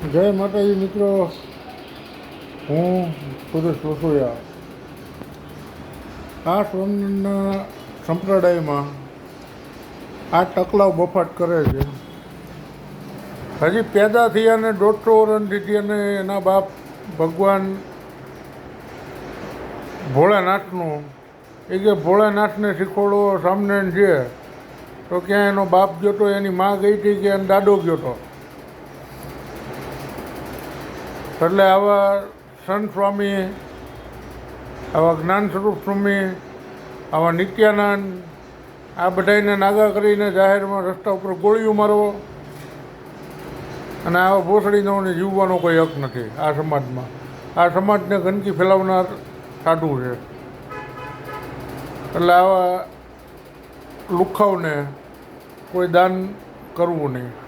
જય માતાજી મિત્રો, હું સુરેશ વસોયા. આ સ્વામિનારાયણના સંપ્રદાયમાં આ ટકલાવ બફાટ કરે છે. હજી પેદા થયા અને 150 વર્ષથી થયા અને એના બાપ ભગવાન ભોળાનાથનું એ કે ભોળાનાથને શીખવાડો સ્વામિનારાયણ છે તો ક્યાં એનો બાપ ગયો તો, એની મા ગઈ હતી કે એનો દાદો ગયો તો. એટલે આવા સંત સ્વામી, આવા જ્ઞાન સ્વરૂપ સ્વામી, આવા નિત્યાનંદ, આ બધાને નાગા કરીને જાહેરમાં રસ્તા ઉપર ગોળીઓ મારવો અને આવા ભોસડીનોને જીવવાનો કોઈ હક નથી આ સમાજમાં. આ સમાજને ગંદકી ફેલાવનાર સાધુ છે. એટલે આવા લુખાવને કોઈ દાન કરવું નહીં.